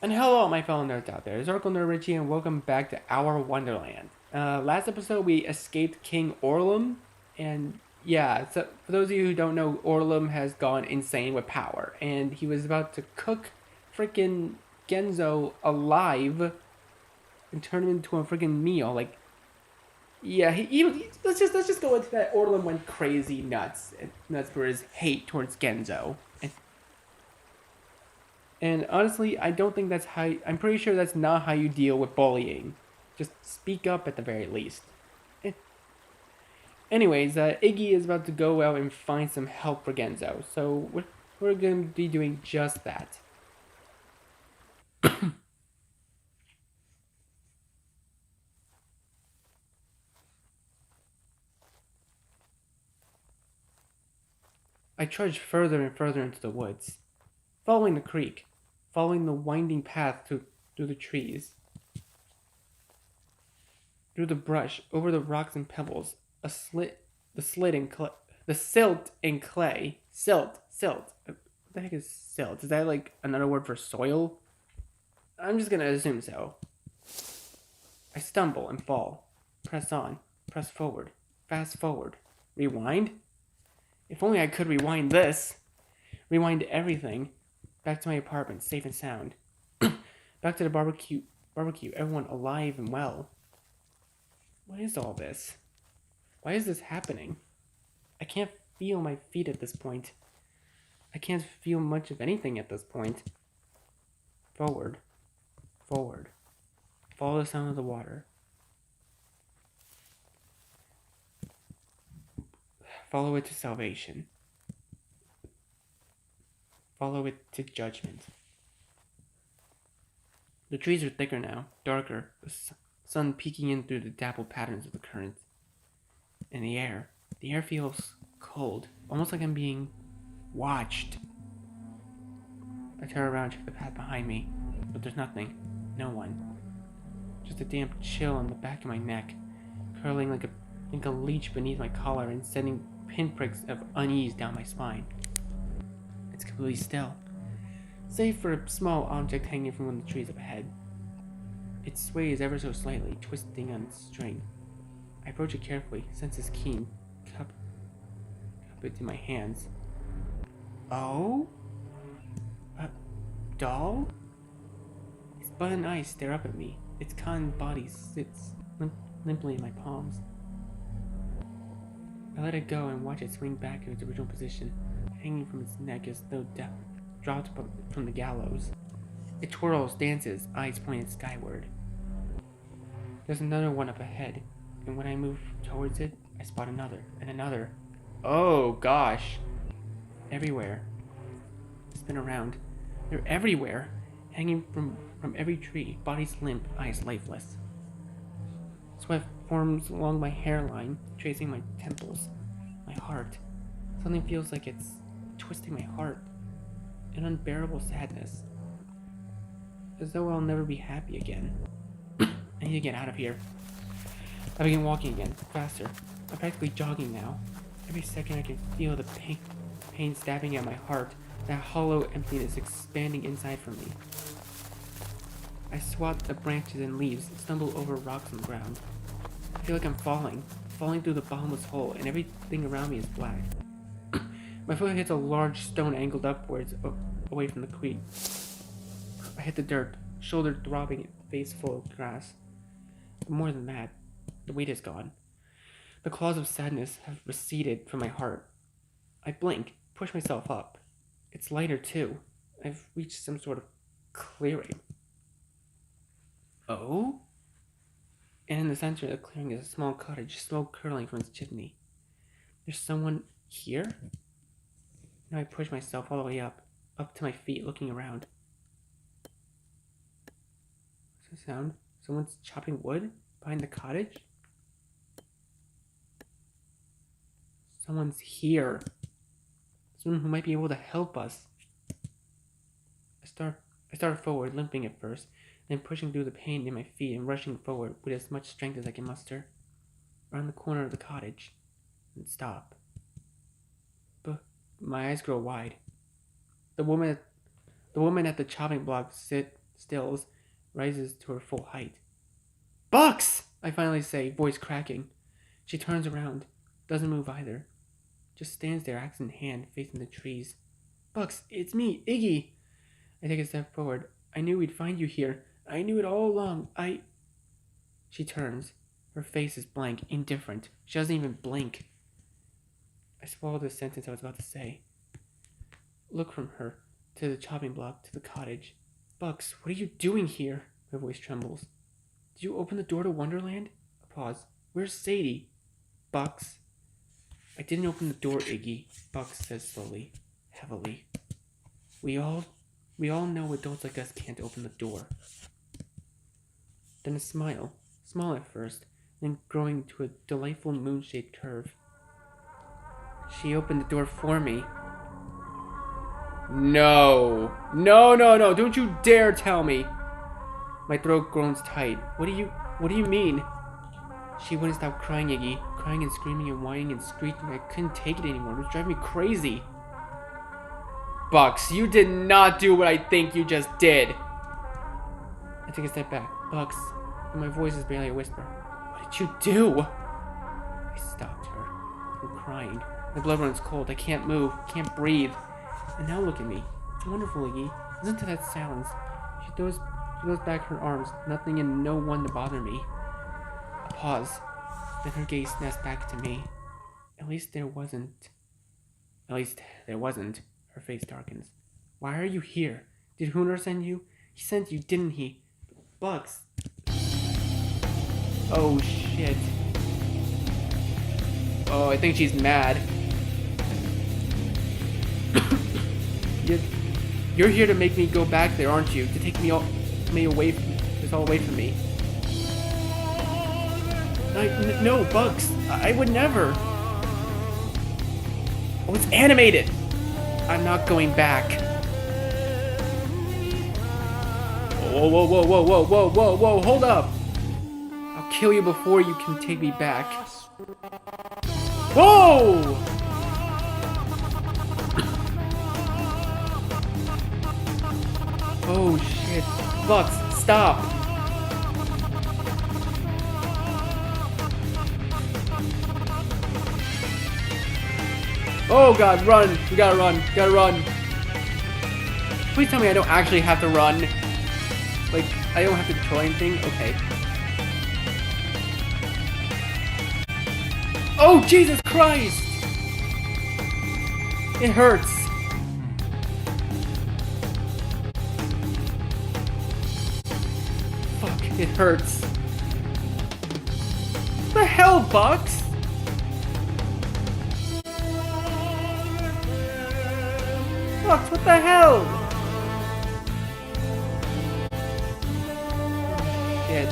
And hello, my fellow nerds out there. It's Oracle Nerd Richie, and welcome back to our Wonderland. Last episode, we escaped King Orlum, and yeah, so for those of you who don't know, Orlum has gone insane with power, and he was about to cook freaking Genzo alive and turn him into a freaking meal. Like, yeah, let's just go into that. Orlum went crazy nuts, and that's for his hate towards Genzo. And honestly, I don't think that's how. I'm pretty sure that's not how you deal with bullying. Just speak up at the very least. Eh. Anyways, Iggy is about to go out and find some help for Genzo, so we're going to be doing just that. I trudged further and further into the woods, following the creek, following the winding path through the trees, through the brush, over the rocks and pebbles, the slit in clay, the silt in clay, silt. What the heck is silt? Is that like another word for soil? I'm just gonna assume so. I stumble and fall, press on, press forward, fast forward, rewind. If only I could rewind this. Rewind everything. Back to my apartment, safe and sound. Back to the barbecue, everyone alive and well. What is all this? Why is this happening? I can't feel my feet at this point. I can't feel much of anything at this point. Forward. Forward. Follow the sound of the water. Follow it to salvation. Follow it to judgment. The trees are thicker now, darker, the sun peeking in through the dappled patterns of the current. And the air feels cold, almost like I'm being watched. I turn around, check the path behind me, but there's nothing, no one. Just a damp chill on the back of my neck, curling like a leech beneath my collar and sending pinpricks of unease down my spine. It's completely still, save for a small object hanging from one of the trees up ahead. It sways ever so slightly, twisting on its string. I approach it carefully, senses keen, cup it in my hands. Oh? A doll? Its button eyes stare up at me. Its cotton body sits limply in my palms. I let it go and watch it swing back in its original position, hanging from its neck as though dropped from the gallows. It twirls, dances, eyes pointed skyward. There's another one up ahead, and when I move towards it, I spot another, and another. Oh, gosh. Everywhere. Spin around. They're everywhere, hanging from every tree, bodies limp, eyes lifeless. Sweat forms along my hairline, tracing my temples, my heart. Something feels like it's twisting my heart. An unbearable sadness. As though I'll never be happy again. I need to get out of here. I begin walking again, faster. I'm practically jogging now. Every second I can feel the pain stabbing at my heart, that hollow emptiness expanding inside from me. I swat the branches and leaves, stumble over rocks on the ground. I feel like I'm falling through the bottomless hole, and everything around me is black. My foot hits a large stone angled upwards, away from the creek. I hit the dirt, shoulder throbbing, face full of grass. But more than that, the weight is gone. The claws of sadness have receded from my heart. I blink, push myself up. It's lighter too. I've reached some sort of clearing. Oh? And in the center of the clearing is a small cottage, smoke curling from its chimney. There's someone here? Now I push myself all the way up to my feet, looking around. What's the sound? Someone's chopping wood behind the cottage? Someone's here. Someone who might be able to help us. I start forward, limping at first, then pushing through the pain in my feet and rushing forward with as much strength as I can muster. Around the corner of the cottage, and stop. But my eyes grow wide. The woman at the chopping block stills, rises to her full height. Bucks! I finally say, voice cracking. She turns around, doesn't move either. Just stands there, axe in hand, facing the trees. Bucks, it's me, Iggy! I take a step forward. I knew we'd find you here. I knew it all along. She turns. Her face is blank, indifferent. She doesn't even blink. I swallow the sentence I was about to say. Look from her, to the chopping block, to the cottage. Bucks, what are you doing here? My voice trembles. Did you open the door to Wonderland? A pause. Where's Sadie? Bucks. I didn't open the door, Iggy, Bucks says slowly, heavily. We all know adults like us can't open the door. Then a smile. Small at first, then growing to a delightful moon-shaped curve. She opened the door for me. No, don't you dare tell me. My throat groans tight. What do you mean? She wouldn't stop crying, Iggy. Crying and screaming and whining and screeching. I couldn't take it anymore. It was driving me crazy. Bucks, you did not do what I think you just did. I take a step back. Bucks, and my voice is barely a whisper. What did you do? I stopped her from crying. My blood runs cold. I can't move. Can't breathe. And now look at me. It's wonderful, Iggy. Listen to that silence. She throws back her arms. Nothing and no one to bother me. A pause. Then her gaze snaps back to me. At least there wasn't. Her face darkens. Why are you here? Did Hooner send you? He sent you, didn't he? Bucks. Oh, shit. Oh, I think she's mad. You're here to make me go back there, aren't you? To take me away from me. No, Bugs. I would never. Oh, it's animated. I'm not going back. Whoa, hold up. I'll kill you before you can take me back. Whoa! Oh shit. Bucks, stop. Oh god, run. We gotta run. Please tell me I don't actually have to run. Like, I don't have to control anything? Okay. Oh, Jesus Christ! It hurts. Fuck, it hurts. What the hell, Bucks? Bucks, what the hell? Shit.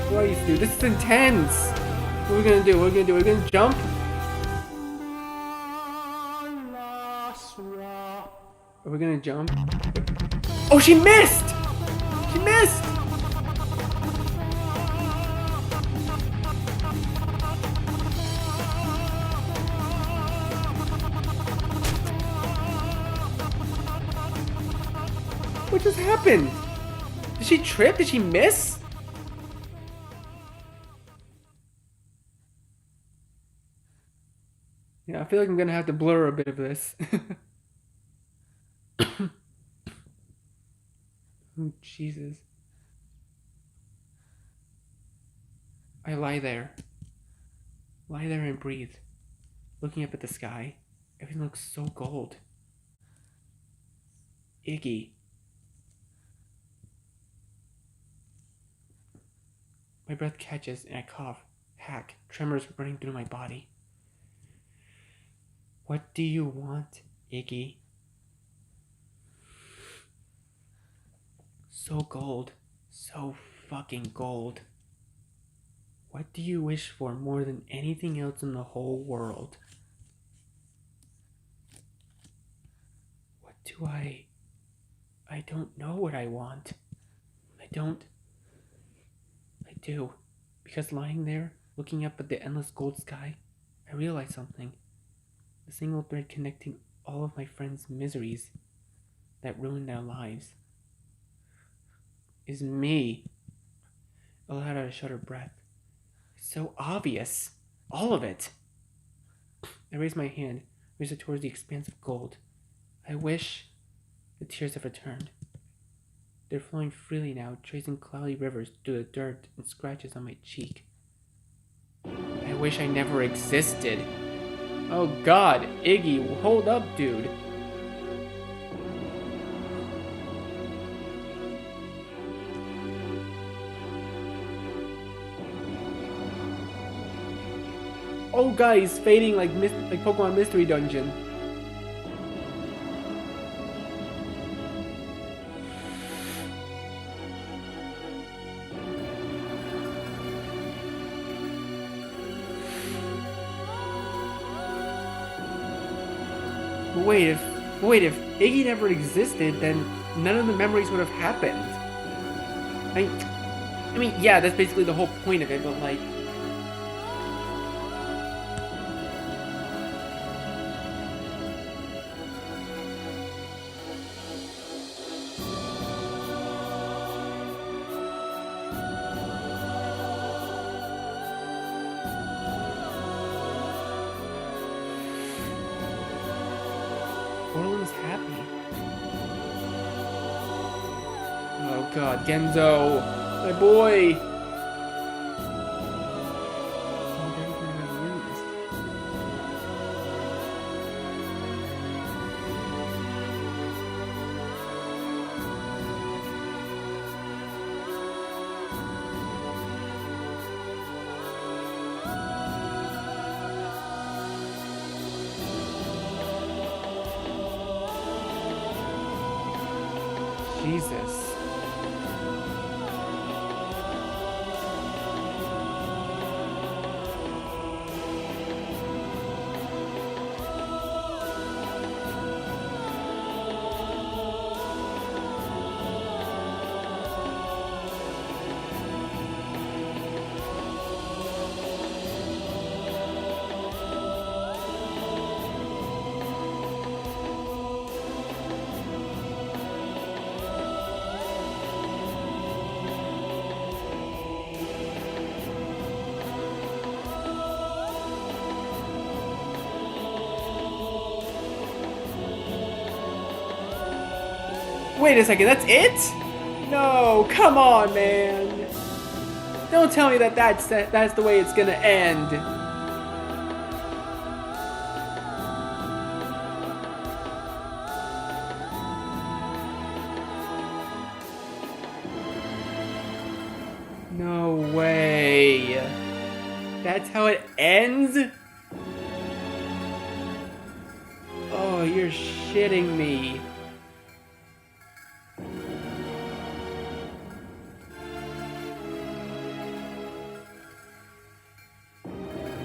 Christ, dude, this is intense. What are we gonna do? We're gonna jump? Are we gonna jump? Oh, she missed! She missed! What just happened? Did she trip? Did she miss? Yeah, I feel like I'm gonna have to blur a bit of this. Oh, Jesus. I lie there and breathe, looking up at the sky. Everything looks so gold. Iggy. My breath catches and I cough, hack, tremors running through my body. What do you want, Iggy? So gold. So fucking gold. What do you wish for more than anything else in the whole world? What do I I don't know what I want. I don't. I do. Because lying there, looking up at the endless gold sky, I realized something. The single thread connecting all of my friends' miseries that ruined their lives is me. I let out a shuddered breath. It's so obvious. All of it. I raised my hand, raised it towards the expanse of gold. I wish the tears have returned. They're flowing freely now, tracing cloudy rivers through the dirt and scratches on my cheek. I wish I never existed. Oh God, Iggy, hold up, dude. Oh God, he's fading like Pokemon Mystery Dungeon. But wait, if Iggy never existed, then none of the memories would have happened. I mean, yeah, that's basically the whole point of it, but like, Orland's happy. Oh God, Genzo, my boy. Jesus. Wait a second, that's it? No, come on, man. Don't tell me that's the way it's gonna end. No way. That's how it ends? Oh, you're shitting me.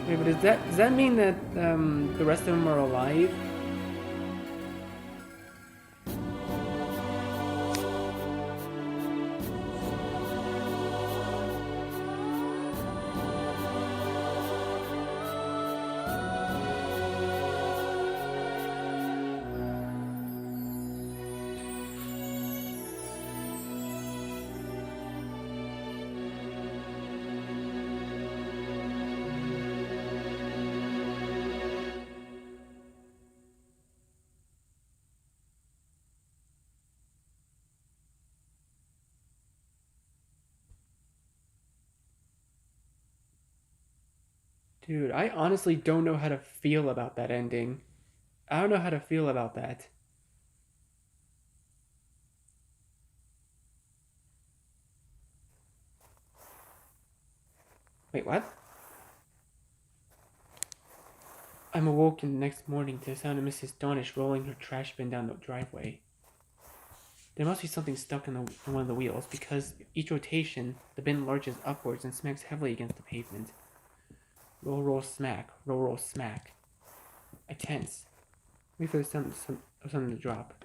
Wait, but does that mean that the rest of them are alive? Dude, I honestly don't know how to feel about that ending. I don't know how to feel about that. Wait, what? I'm awoken the next morning to the sound of Mrs. Donish rolling her trash bin down the driveway. There must be something stuck in one of the wheels, because each rotation, the bin lurches upwards and smacks heavily against the pavement. Roll, roll, smack. Roll, roll, smack. I tense. Wait for the sound of something to drop.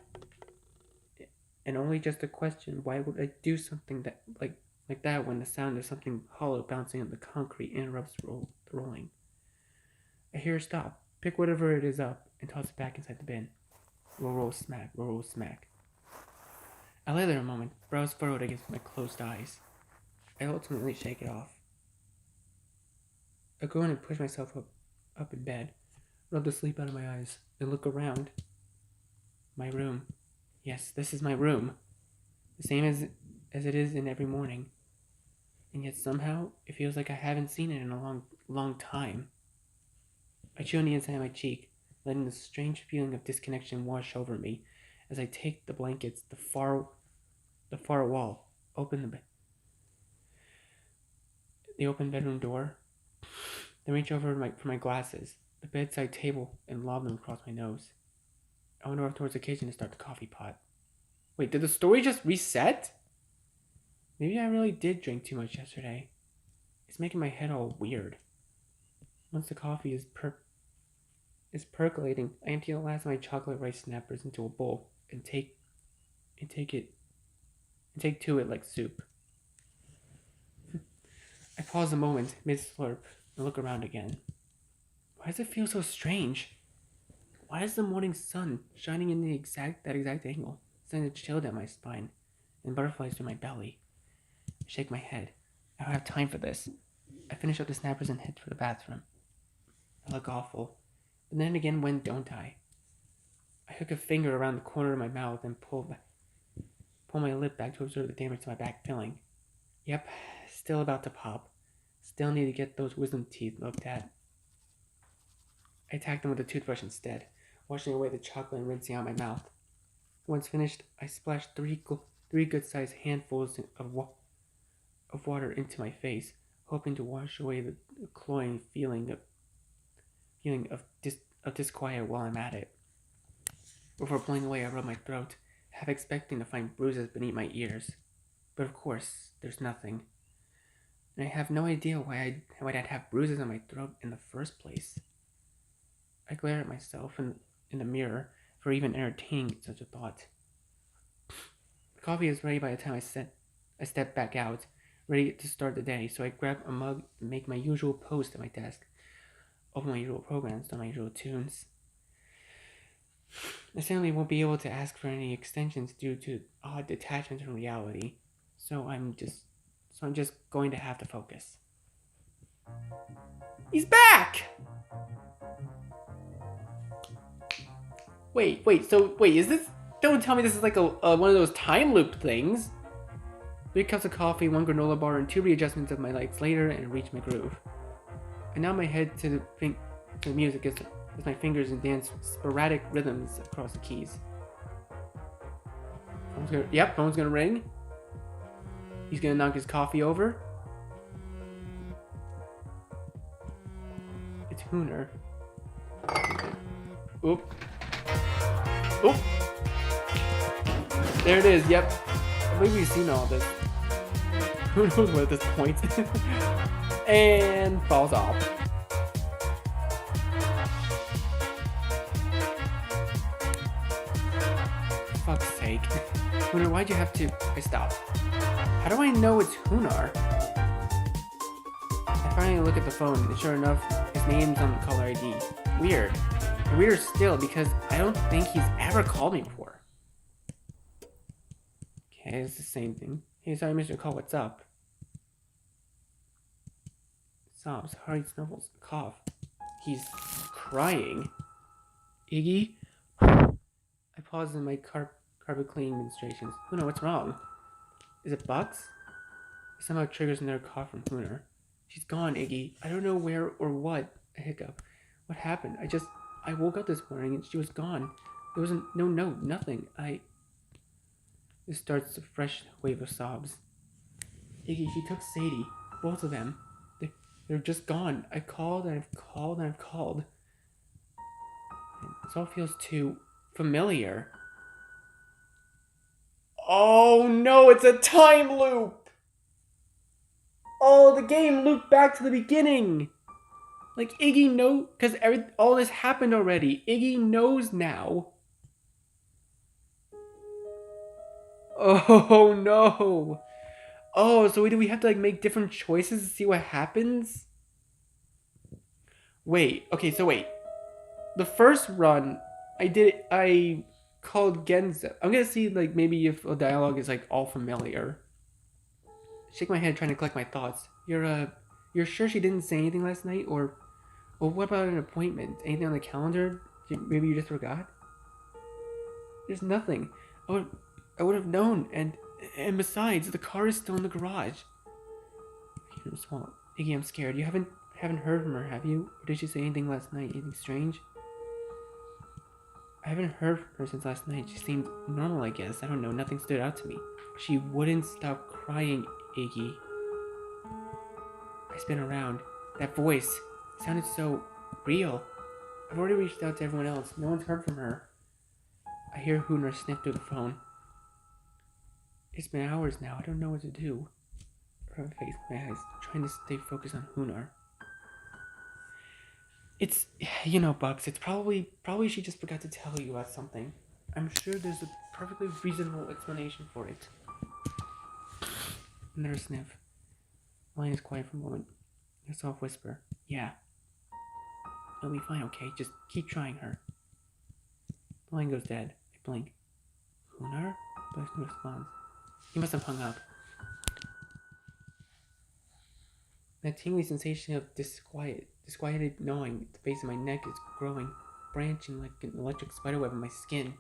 and only just a question, why would I do something that like that when the sound of something hollow bouncing on the concrete interrupts the rolling? I hear her stop, pick whatever it is up, and toss it back inside the bin. Roll, roll, smack, roll, roll, smack. I lay there a moment, brows furrowed against my closed eyes. I ultimately shake it off. I go in and push myself up in bed, rub the sleep out of my eyes, and look around. My room. Yes, this is my room. The same as it is in every morning. And yet somehow, it feels like I haven't seen it in a long time. I chew on the inside of my cheek, letting the strange feeling of disconnection wash over me as I take the blankets, the far wall, open the open bedroom door, then reach over for my glasses, the bedside table, and lob them across my nose. I wander off towards the kitchen to start the coffee pot. Wait, did the story just reset? Maybe I really did drink too much yesterday. It's making my head all weird. Once the coffee is percolating, I empty the last of my chocolate rice snappers into a bowl and take to it like soup. I pause a moment mid-slurp and look around again. Why does it feel so strange? Why is the morning sun shining in that exact angle, sending a chill down my spine and butterflies through my belly? I shake my head. I don't have time for this. I finish up the snappers and head for the bathroom. I look awful. But then again, when don't I? I hook a finger around the corner of my mouth and pull my lip back to observe the damage to my back filling. Yep, still about to pop. Still need to get those wisdom teeth looked at. I attack them with a toothbrush instead, washing away the chocolate and rinsing out my mouth. Once finished, I splash three good-sized handfuls of water into my face, hoping to wash away the cloying feeling of disquiet while I'm at it. Before pulling away, I rub my throat, half expecting to find bruises beneath my ears. But of course, there's nothing. And I have no idea why I'd have bruises on my throat in the first place. I glare at myself in the mirror for even entertaining such a thought. The coffee is ready by the time I step back out, ready to start the day, so I grab a mug and make my usual post at my desk, open my usual programs, start my usual tunes. I certainly won't be able to ask for any extensions due to odd detachment from reality, so I'm just going to have to focus. He's back! Wait, is this... Don't tell me this is like a one of those time loop things. 3 cups of coffee, 1 granola bar, and 2 readjustments of my lights later, and reach my groove. I nod my head to the music as my fingers dance sporadic rhythms across the keys. Phone's gonna ring. He's gonna knock his coffee over. It's Hooner. Oop. There it is, yep. I believe we've seen all this. Who knows what at this point. And falls off. Fuck's sake. Hooner, why'd you have to... I stopped. How do I know it's Hoonar? I finally look at the phone, and sure enough, his name's on the caller ID. Weird. And weirder still, because I don't think he's ever called me before. Okay, it's the same thing. Hey, sorry, Mr. Call, what's up? Sobs, hurried snuffles, cough. He's crying. Iggy? I pause in my carpet cleaning demonstrations. Hooner, what's wrong? Is it Bucks? It somehow triggers another cough from Hooner. She's gone, Iggy. I don't know where or what. A hiccup. What happened? I woke up this morning and she was gone. There wasn't no note, nothing. This starts a fresh wave of sobs. Iggy, she took Sadie. Both of them. They're just gone. I called and I've called and I've called. This all feels too familiar. Oh no, it's a time loop! Oh, the game looped back to the beginning! Like, Iggy knows, because all this happened already. Iggy knows now. Oh no. Oh, so do we have to like make different choices to see what happens? Wait, okay, so wait. The first run, I called Genzo. I'm gonna see like maybe if a dialogue is like all familiar. Shake my head trying to collect my thoughts. You're sure she didn't say anything last night? Or what about an appointment? Anything on the calendar? Maybe you just forgot? There's nothing. I would have known, and besides, the car is still in the garage. Swallow. Iggy, I'm scared. You haven't heard from her, have you? Or did she say anything last night? Anything strange? I haven't heard from her since last night. She seemed normal, I guess. I don't know. Nothing stood out to me. She wouldn't stop crying, Iggy. I spin around. That voice sounded so real. I've already reached out to everyone else. No one's heard from her. I hear Hooner sniff through the phone. It's been hours now. I don't know what to do. Her face, my eyes, trying to stay focused on Hooner. It's, Bugs, it's probably she just forgot to tell you about something. I'm sure there's a perfectly reasonable explanation for it. Another sniff. The line is quiet for a moment. A soft whisper. Yeah. It'll be fine, okay? Just keep trying her. The line goes dead. I blink. Hooner? Bugs no response. He must have hung up. That tingly sensation of disquieted gnawing at the base of my neck is growing, branching like an electric spiderweb on my skin.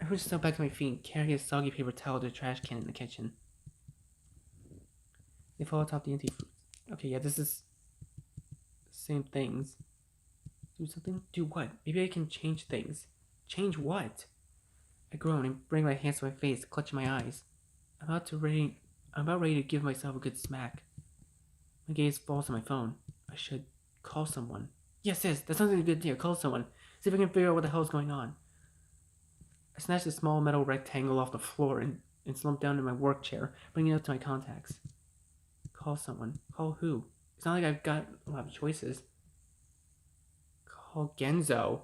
I push myself back to my feet and carry a soggy paper towel to the trash can in the kitchen. They fall atop the empty fruits. Okay, yeah, this is the same things. Do something? Do what? Maybe I can change things. Change what? I groan and bring my hands to my face, clutching my eyes. I'm about ready to give myself a good smack. My gaze falls on my phone. I should call someone. Yes, that sounds like a good idea. Call someone. See if I can figure out what the hell is going on. I snatched a small metal rectangle off the floor and slumped down in my work chair, bringing it up to my contacts. Call someone. Call who? It's not like I've got a lot of choices. Call Genzo.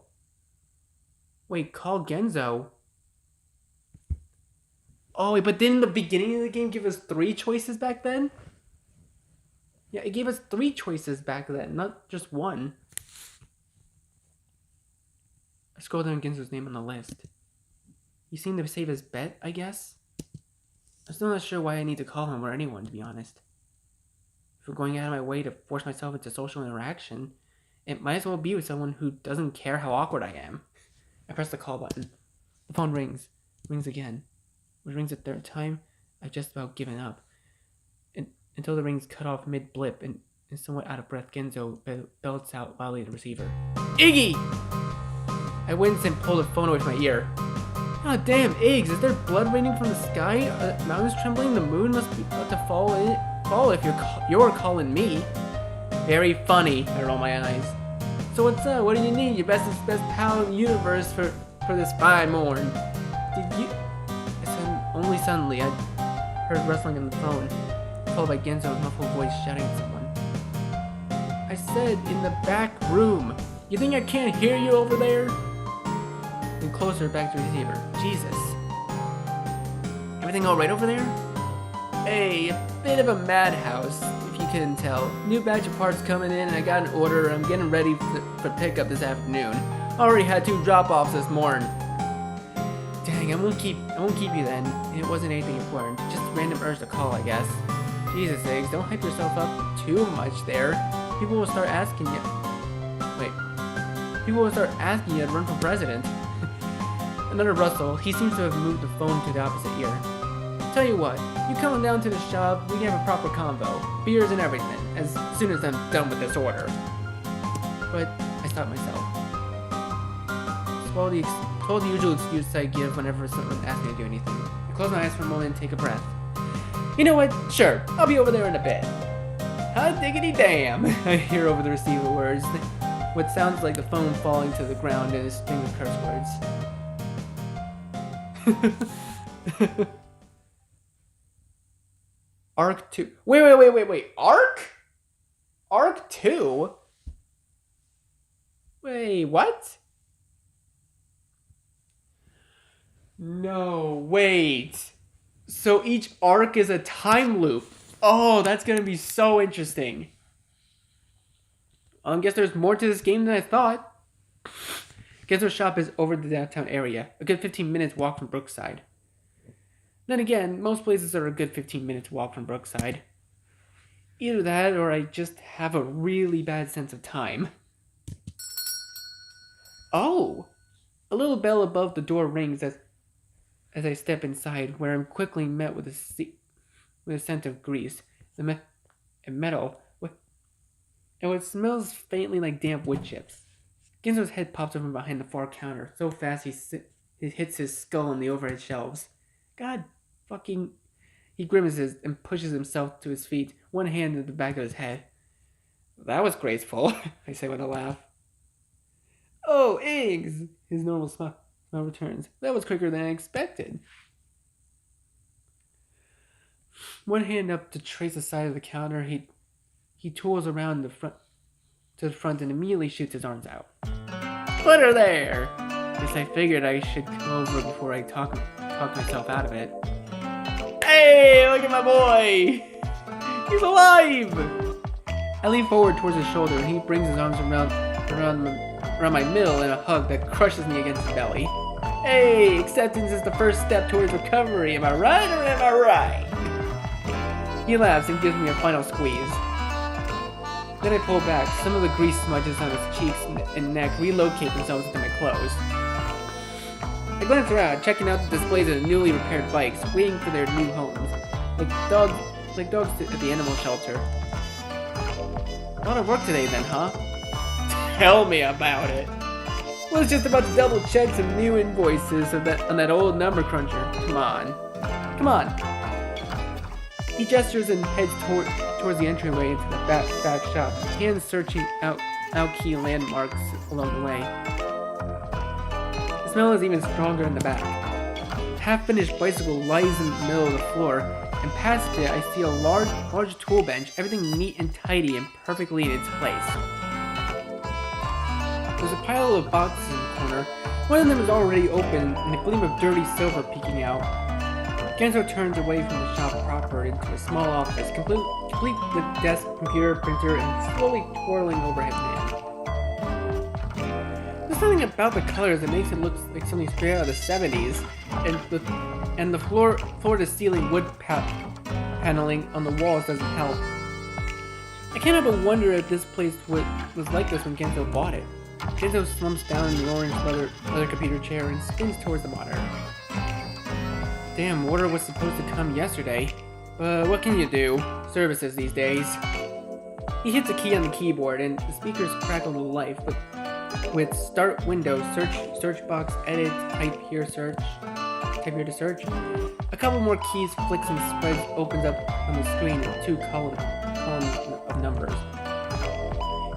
Wait, call Genzo? Oh, wait, but didn't the beginning of the game give us 3 choices back then? Yeah, it gave us 3 choices back then, not just 1. I scrolled down Genzo's name on the list. He seemed to save his bet, I guess? I'm still not sure why I need to call him or anyone, to be honest. If we're going out of my way to force myself into social interaction, it might as well be with someone who doesn't care how awkward I am. I press the call button. The phone rings. Rings again. When it rings a 3rd time, I've just about given up. Until the rings cut off mid-blip and somewhat out of breath, Genzo belts out loudly at the receiver. Iggy! I wince and pull the phone away from my ear. Oh damn, Iggs, is there blood raining from the sky? Are the mountains trembling? The moon must be about to fall if you're calling me. Very funny, I roll my eyes. So what's up? What do you need? Your best pal in the universe for this fine morn. Did you... Only suddenly, I heard rustling on the phone, followed by Genzo's muffled voice shouting at someone. I said, in the back room. You think I can't hear you over there? And closer back to the receiver. Jesus. Everything alright over there? Hey, a bit of a madhouse, if you couldn't tell. New batch of parts coming in and I got an order. I'm getting ready for pickup this afternoon. Already had 2 drop-offs this morning. Dang, I won't keep you then. It wasn't anything important. Just a random urge to call, I guess. Jesus, Eggs, don't hype yourself up too much there. People will start asking you. People will start asking you to run for president. Another rustle. He seems to have moved the phone to the opposite ear. Tell you what, you come down to the shop, we can have a proper convo. Beers and everything, as soon as I'm done with this order. But I stopped myself. Swallow the usual excuse I give whenever someone asks me to do anything. I close my eyes for a moment and take a breath. You know what? Sure, I'll be over there in a bit. Hot diggity damn! I hear over the receiver words. What sounds like the phone falling to the ground in a string of curse words. Arc 2. Wait. Arc? Arc 2? Wait, what? No, wait. So each arc is a time loop. Oh, that's gonna be so interesting. I guess there's more to this game than I thought. Genzo's shop is over the downtown area, a good 15 minutes walk from Brookside. Then again, most places are a good 15 minutes walk from Brookside. Either that, or I just have a really bad sense of time. Oh! A little bell above the door rings as I step inside, where I'm quickly met with a scent of grease, and metal, and what smells faintly like damp wood chips. Genzo's head pops up from behind the far counter, so fast he hits his skull on the overhead shelves. God fucking... He grimaces and pushes himself to his feet, one hand at the back of his head. That was graceful, I say with a laugh. Oh, eggs! His normal smile returns. That was quicker than I expected. One hand up to trace the side of the counter, he tools around to the front and immediately shoots his arms out. Put her there! Guess I figured I should come over before I talk myself out of it. Hey, look at my boy! He's alive! I lean forward towards his shoulder and he brings his arms around my middle in a hug that crushes me against his belly. Hey, acceptance is the first step towards recovery. Am I right or am I right? He laughs and gives me a final squeeze. Then I pull back. Some of the grease smudges on his cheeks and neck relocate themselves into my clothes. I glance around, checking out the displays of newly repaired bikes, waiting for their new homes, like dogs at the animal shelter. A lot of work today then, huh? Tell me about it. Was just about to double check some new invoices on that old number cruncher. Come on. He gestures and heads towards the entryway into the back shop, hands searching out key landmarks along the way. The smell is even stronger in the back. A half-finished bicycle lies in the middle of the floor, and past it I see a large tool bench, everything neat and tidy and perfectly in its place. There's a pile of boxes in the corner. One of them is already open and a gleam of dirty silver peeking out. Genzo turns away from the shop proper into a small office, complete with desk, computer, printer, and slowly twirling overhead fan. There's something about the colors that makes it look like something straight out of the 70s, and the floor-to-ceiling wood paneling on the walls doesn't help. I can't help but wonder if this place was like this when Genzo bought it. Genzo slumps down in the orange leather computer chair and spins towards the monitor. Damn, order was supposed to come yesterday. But what can you do? Services these days. He hits a key on the keyboard and the speakers crackle to life with start window, search box, edit, type here to search. A couple more keys, flicks and spreads opens up on the screen with 2 columns of numbers.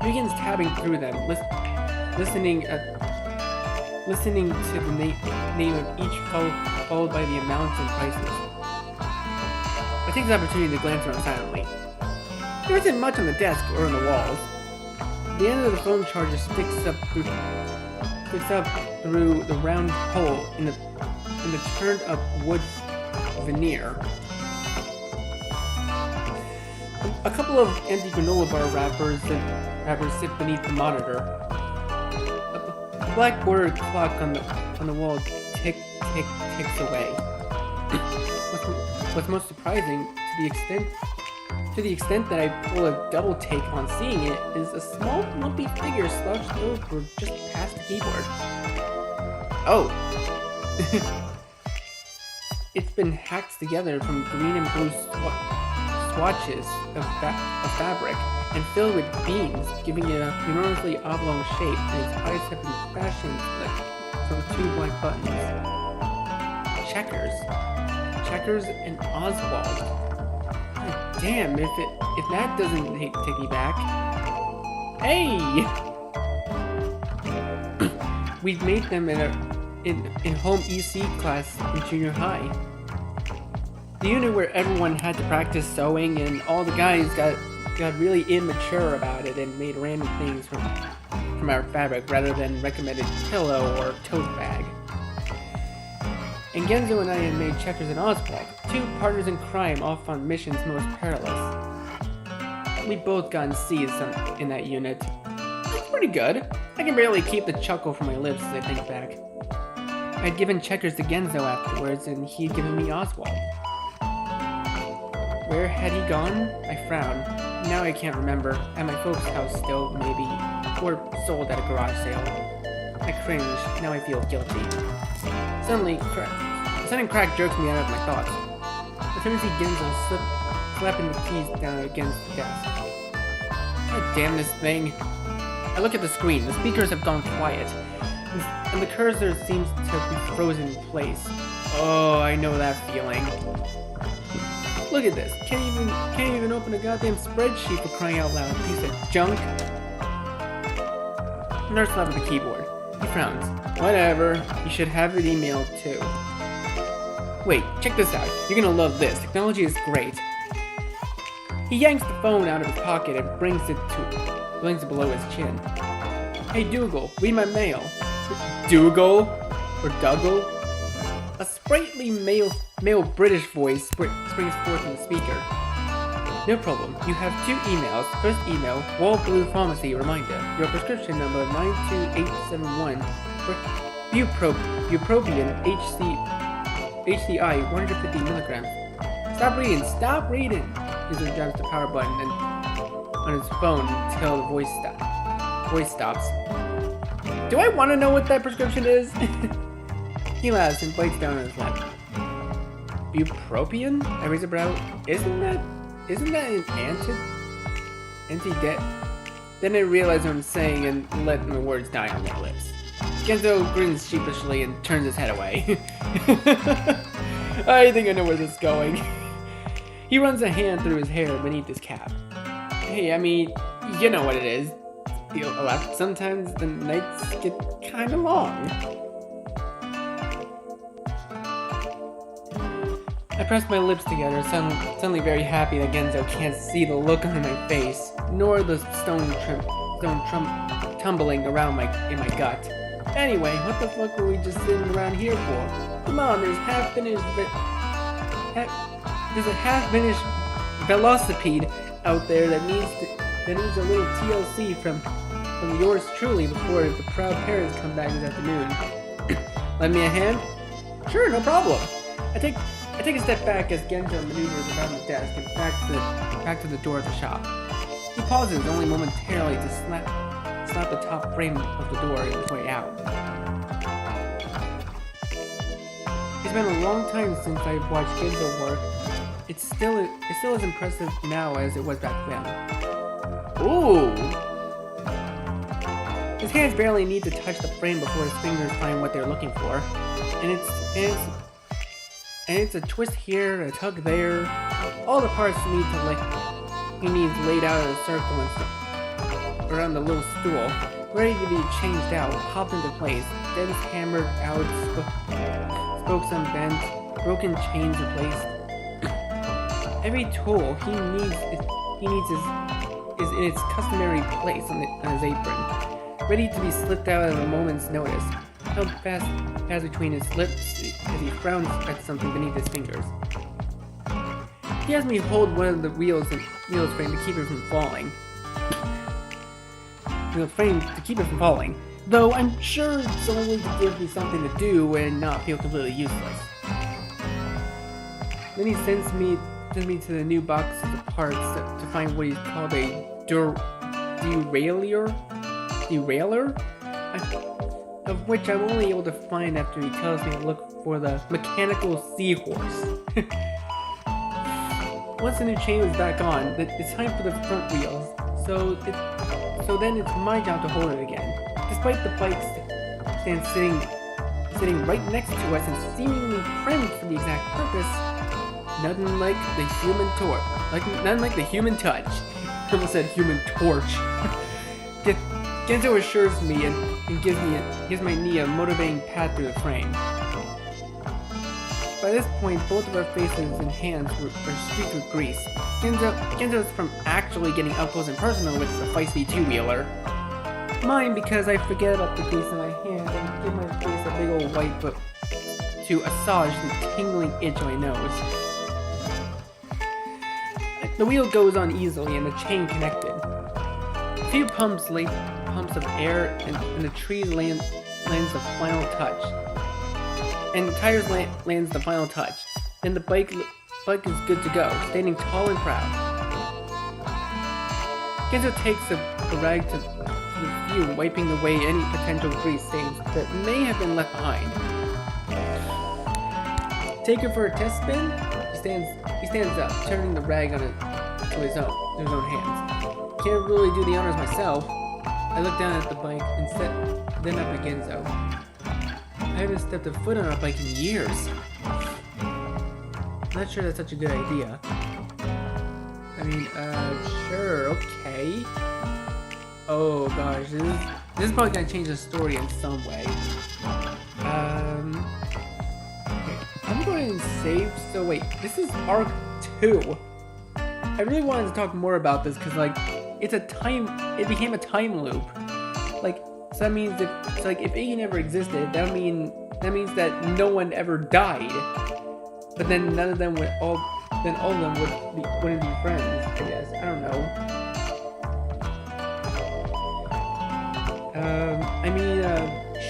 He begins tabbing through them, listening to the name of each followed by the amounts and prices. I take the opportunity to glance around silently. There isn't much on the desk or on the walls. The end of the phone charger sticks up through the round hole in the turned up wood veneer. A couple of empty granola bar wrappers sit beneath the monitor. A black bordered clock on the wall ticks away. What's most surprising, to the extent that I pull a double take on seeing it, is a small lumpy figure slouched over just past the keyboard. Oh. It's been hacked together from green and blue swatches of fabric and filled with beams, giving it a enormously oblong shape, and its eyes have been fashioned from 2 black buttons. Checkers and Oswald. God damn, if that doesn't take me back. Hey! We've made them in home EC class in junior high. The unit where everyone had to practice sewing and all the guys got really immature about it and made random things from our fabric rather than recommended pillow or tote bag. And Genzo and I had made Checkers and Oswald. Two partners in crime off on missions most perilous. We both gotten C's in that unit. That's pretty good. I can barely keep the chuckle from my lips as I think back. I'd given checkers to Genzo afterwards, and he'd given me Oswald. Where had he gone? I frowned. Now I can't remember. At my folks' house still, maybe. Or sold at a garage sale. I cringe. Now I feel guilty. Sudden crack jerks me out of my thoughts. I turn to see Genzo slapping the keys down against the desk. God damn this thing. I look at the screen. The speakers have gone quiet. And the cursor seems to be frozen in place. Oh, I know that feeling. Look at this. Can't even open a goddamn spreadsheet for crying out loud. Piece of junk. Nurse slapped at the keyboard. He frowns. Whatever. You should have it emailed too. Wait, check this out. You're gonna love this. Technology is great. He yanks the phone out of his pocket and brings it below his chin. Hey Dougal, read my mail. Dougal? Or Dougal? A sprightly male British voice springs forth from the speaker. No problem. You have two emails. First email, Wall Blue Pharmacy reminder. Your prescription number 92871 for bupropion HCI 150 milligrams. Stop reading! User jabs the power button and on his phone until the voice stops. Do I want to know what that prescription is? He laughs and bites down on his lip. Bupropion? I raise a brow. Isn't that an anti-debt? Then I realize what I'm saying and let my words die on my lips. Genzo grins sheepishly and turns his head away. I think I know where this is going. He runs a hand through his hair beneath his cap. Hey, I mean, you know what it is. Sometimes the nights get kinda long. I press my lips together, suddenly very happy that Genzo can't see the look on my face, nor the stone tumbling around in my gut. Anyway, what the fuck were we just sitting around here for? Come on, there's a half-finished velocipede out there that needs a little TLC from yours truly before the proud parents come back this afternoon. Lend me a hand? Sure, no problem. I take a step back as Genzo maneuvers around the desk and back to the door of the shop. He pauses only momentarily to slap the top frame of the door on his way out. It's been a long time since I've watched Genzo work. It's still as impressive now as it was back then. Ooh! His hands barely need to touch the frame before his fingers find what they're looking for, and it's a twist here, a tug there. All the parts he needs laid out in a circle and stuff around the little stool, ready to be changed out, popped into place, dents hammered out, spokes unbent, broken chains replaced. Every tool he needs is in its customary place on his apron, ready to be slipped out at a moment's notice, held fast between his lips as he frowns at something beneath his fingers. He has me hold one of the wheels frame to keep it from falling. Though I'm sure it's only to give me something to do and not feel completely useless. Then he sends me to the new box of parts to find what he's called a derailleur, of which I'm only able to find after he tells me to look for the mechanical seahorse. Once the new chain was back on, it's time for the front wheels, so then it's my job to hold it again. Despite the bike stand sitting right next to us and seemingly framed for the exact purpose, nothing like the human torch. Nothing like the human touch. I almost said human torch. Genzo assures me and gives my knee a motivating pat through the frame. By this point, both of our faces and hands were streaked with grease. Genzo's from actually getting up close and personal with the feisty two-wheeler. Mine because I forget about the grease in my hand and give my face a big old wipe to assuage the tingling itch on my nose. The wheel goes on easily and the chain connected. A few pumps of air and the tree lands the final touch. And the tires lands the final touch. Then the bike is good to go, standing tall and proud. Genzo takes a rag to the view, wiping away any potential grease stains that may have been left behind. Take her for a test spin? He stands up, turning the rag to his own hands. Can't really do the honors myself. I look down at the bike and then up at Genzo. I haven't stepped a foot on a bike in years. Not sure that's such a good idea. I mean, sure, okay. Oh gosh, this is probably gonna change the story in some way. Okay, I'm going to save. So wait, this is arc 2. I really wanted to talk more about this because like it became a time loop. Like, so that means if Iggy never existed, that means that no one ever died. But then none of them would all of them wouldn't be friends, I guess. I don't know.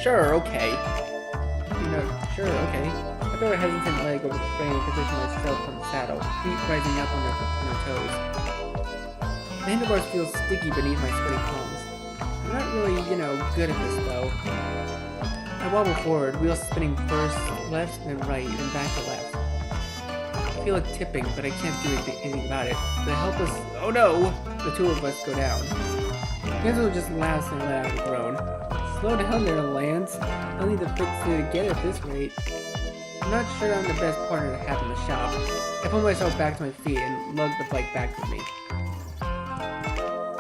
Sure, okay. Sure, okay. I throw a hesitant leg over the frame and position myself on the saddle, feet rising up on their toes. The handlebars feel sticky beneath my sweaty palms. I'm not really, good at this though. I wobble forward, wheels spinning first left, then right, and back to left. I feel like tipping, but I can't do anything about it. The helpless, oh no! The two of us go down. Genzo just laughs and let out a groan. Slow down there, Lance. I'll need to fix it again at this rate. I'm not sure I'm the best partner to have in the shop. I pull myself back to my feet and lug the bike back with me.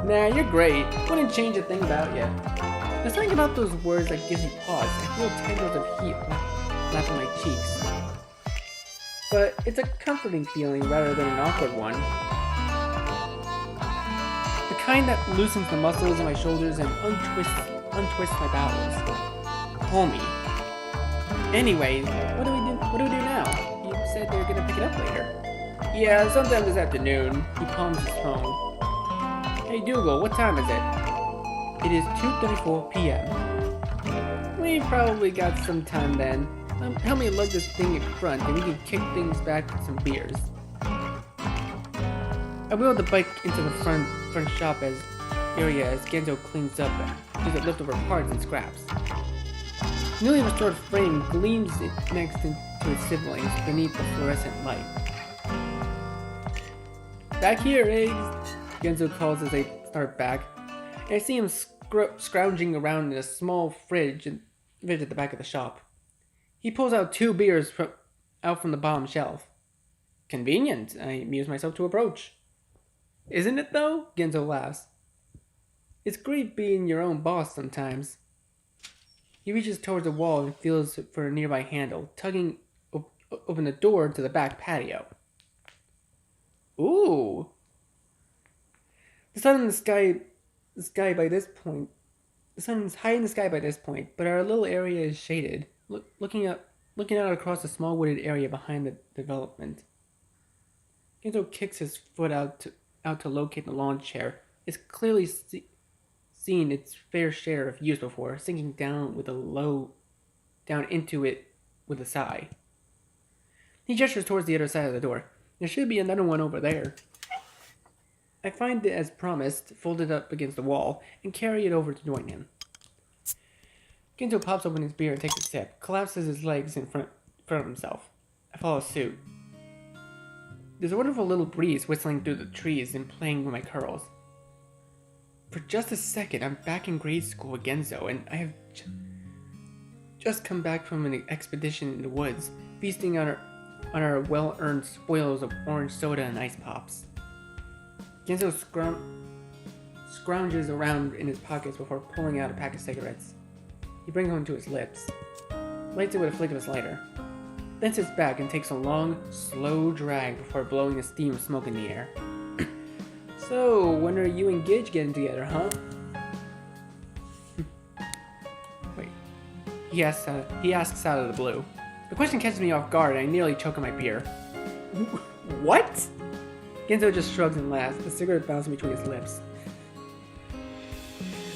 Nah, you're great. Wouldn't change a thing about you. There's something about those words that gives me pause. I feel tendrils of heat lap on my cheeks. But it's a comforting feeling rather than an awkward one. The kind that loosens the muscles in my shoulders and untwists my bowels. Homie. Anyway, what do we do now? You said they were gonna pick it up later. Yeah, sometime this afternoon. He palms his phone. Hey Dougal, what time is it? It is 2:34 p.m. We probably got some time then. Help me lug this thing in front and we can kick things back with some beers. I wheel the bike into the front shop area as Genzo cleans up leftover parts and scraps. Newly restored frame gleams next to its siblings beneath the fluorescent light. Back here, Eggs! Genzo calls as they start back, and I see him scrounging around in a small fridge at the back of the shop. He pulls out 2 beers out from the bottom shelf. Convenient, I amuse myself to approach. Isn't it though? Genzo laughs. It's great being your own boss sometimes. He reaches towards the wall and feels for a nearby handle, tugging open the door to the back patio. Ooh! The sun in the sky by this point. The sun is high in the sky by this point, but our little area is shaded. Looking out across the small wooded area behind the development. Genzo kicks his foot out to locate the lawn chair. It's clearly seen its fair share of use before, sinking down into it with a sigh. He gestures towards the other side of the door. There should be another one over there. I find it as promised, folded up against the wall, and carry it over to join him. Genzo pops open his beer and takes a sip, collapses his legs in front of himself. I follow suit. There's a wonderful little breeze whistling through the trees and playing with my curls. For just a second, I'm back in grade school with Genzo, and I have just come back from an expedition in the woods, feasting on our well-earned spoils of orange soda and ice pops. Genzo scrounges around in his pockets before pulling out a pack of cigarettes. He brings one to his lips, lights it with a flick of his lighter, then sits back and takes a long, slow drag before blowing a steam of smoke in the air. So, when are you and Gidge getting together, huh? Wait. He asks out of the blue. The question catches me off guard and I nearly choke on my beer. What? Genzo just shrugs and laughs, the cigarette bouncing between his lips.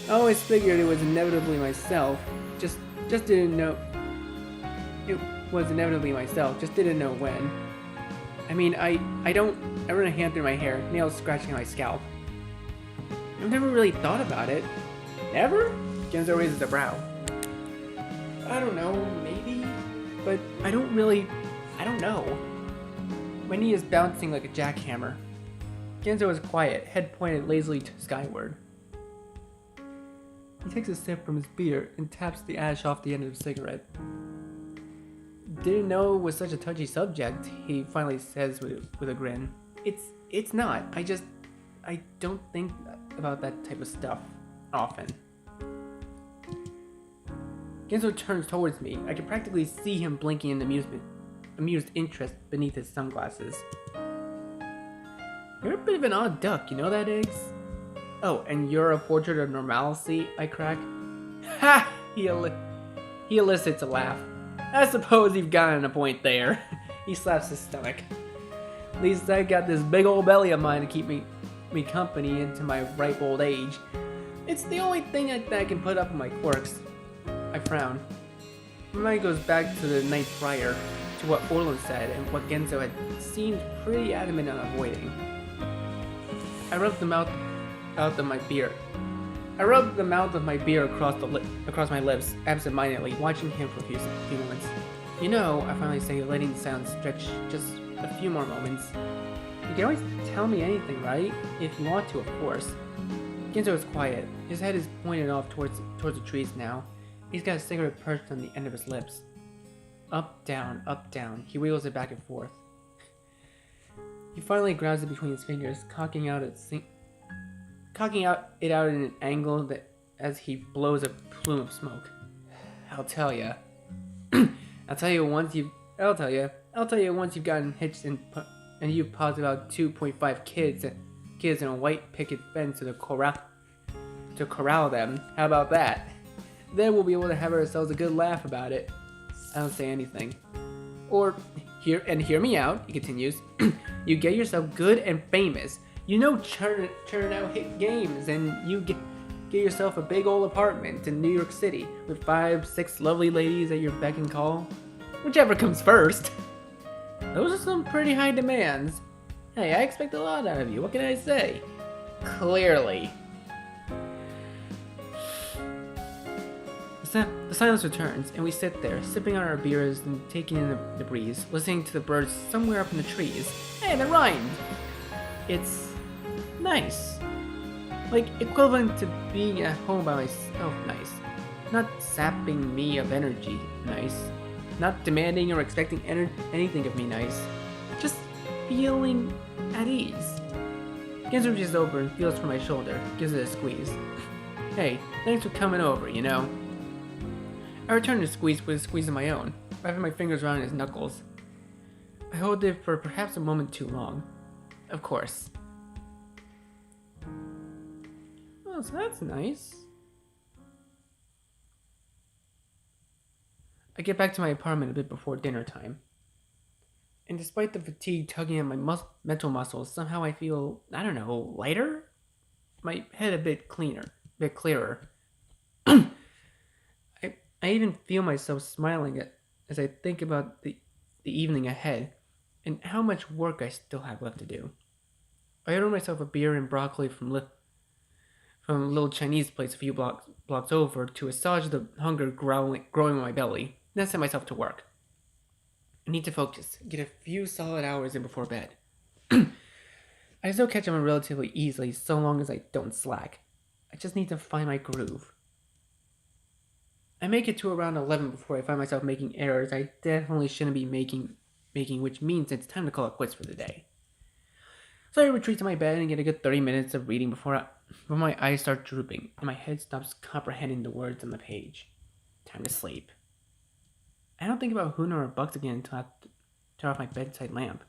I always figured it was inevitably myself, just didn't know. It was inevitably myself, just didn't know when. I mean, I run a hand through my hair, nails scratching my scalp. I've never really thought about it. Never? Genzo raises a brow. I don't know, maybe? But I don't know. My knee is bouncing like a jackhammer. Genzo is quiet, head pointed lazily to skyward. He takes a sip from his beer and taps the ash off the end of his cigarette. Didn't know it was such a touchy subject, he finally says with a grin. It's not. I don't think about that type of stuff often. Genzo turns towards me. I can practically see him blinking in amused interest beneath his sunglasses. You're a bit of an odd duck, you know that, Eggs? Oh, and you're a portrait of normalcy, I crack. Ha! He elicits a laugh. I suppose you've gotten a point there. He slaps his stomach. At least I got this big old belly of mine to keep me company into my ripe old age. It's the only thing that I can put up with my quirks. I frown. My mind goes back to the night prior, to what Orland said and what Genzo had seemed pretty adamant on avoiding. I rubbed the mouth of my beer across my lips, absent-mindedly, watching him for a few moments. You know, I finally say, letting the sound stretch just a few more moments. You can always tell me anything, right? If you want to, of course. Genzo is quiet. His head is pointed off towards the trees now. He's got a cigarette perched on the end of his lips. Up, down, up, down. He wiggles it back and forth. He finally grabs it between his fingers, cocking it out in an angle that as he blows a plume of smoke. I'll tell you. I'll tell you once you've gotten hitched and you've paused about 2.5 kids in a white picket fence to corral them. How about that? Then we'll be able to have ourselves a good laugh about it. I don't say anything. Hear me out, he continues. You get yourself good and famous. You know, churn out hit games, and you get yourself a big old apartment in New York City with 5-6 lovely ladies at your beck and call. Whichever comes first. Those are some pretty high demands. Hey, I expect a lot out of you. What can I say? Clearly. The silence returns, and we sit there, sipping on our beers and taking in the breeze, listening to the birds somewhere up in the trees. Hey, that rhymed! It's nice. Like, equivalent to being at home by myself nice. Not sapping me of energy nice. Not demanding or expecting anything of me nice. Just feeling at ease. Genzo reaches over and feels for my shoulder, gives it a squeeze. Hey, thanks for coming over, you know. I return the squeeze with a squeeze of my own, wrapping my fingers around his knuckles. I hold it for perhaps a moment too long. Of course. Oh, so that's nice. I get back to my apartment a bit before dinner time. And despite the fatigue tugging at my mental muscles, somehow I feel, I don't know, lighter? My head a bit clearer. I even feel myself smiling as I think about the evening ahead and how much work I still have left to do. I order myself a beer and broccoli from a little Chinese place a few blocks over to assuage the hunger growing in my belly, then set myself to work. I need to focus, get a few solid hours in before bed. I still catch on relatively easily so long as I don't slack. I just need to find my groove. I make it to around 11 before I find myself making errors I definitely shouldn't be making, which means it's time to call it quits for the day. So I retreat to my bed and get a good 30 minutes of reading before my eyes start drooping and my head stops comprehending the words on the page. Time to sleep. I don't think about Huna or Bucks again until I turn off my bedside lamp.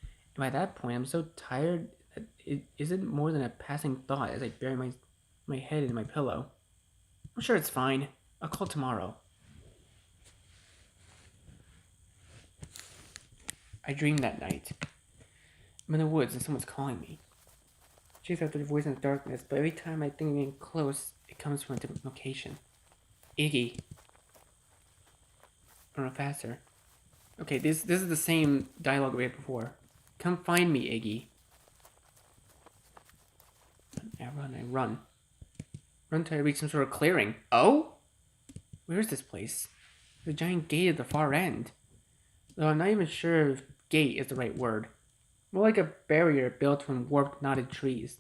And by that point, I'm so tired that it isn't more than a passing thought as I bury my head in my pillow. I'm sure it's fine. I'll call tomorrow. I dreamed that night. I'm in the woods and someone's calling me. I chase after the voice in the darkness, but every time I think I'm getting close, it comes from a different location. Iggy. Or no, faster. Okay, this is the same dialogue we had before. Come find me, Iggy. I run. Run till I reach some sort of clearing. Oh? Where is this place? There's a giant gate at the far end. Though I'm not even sure if gate is the right word. More like a barrier built from warped, knotted trees.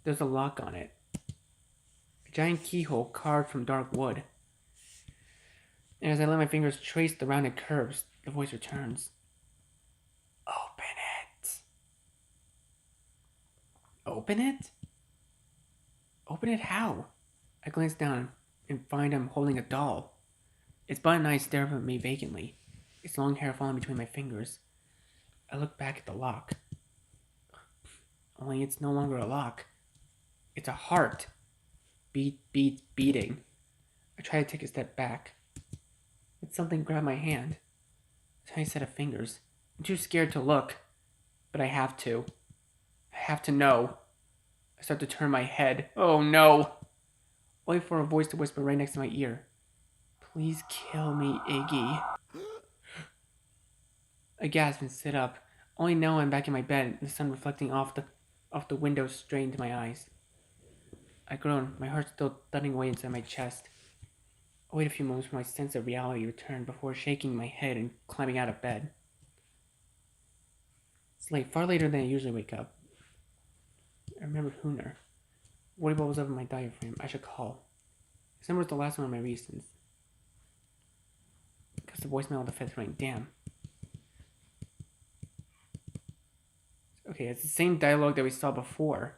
There's a lock on it. A giant keyhole carved from dark wood. And as I let my fingers trace the rounded curves, the voice returns. Open it. Open it? Open it how? I glance down and find I'm holding a doll. Its butt and eyes stare up at me vacantly, its long hair falling between my fingers. I look back at the lock. Only it's no longer a lock. It's a heart. Beating. I try to take a step back. But something grabbed my hand. A tiny set of fingers. I'm too scared to look. But I have to. I have to know. I start to turn my head. Oh no! Wait for a voice to whisper right next to my ear. Please kill me, Iggy. I gasp and sit up. Only now I'm back in my bed, the sun reflecting off the window straight into my eyes. I groan, my heart still thudding away inside my chest. I wait a few moments for my sense of reality to return before shaking my head and climbing out of bed. It's late, far later than I usually wake up. I remember Hooner. Water bubbles up in my diaphragm. I should call. December was the last one of my reasons. Because the voicemail of the fifth ring. Damn. Okay, it's the same dialogue that we saw before.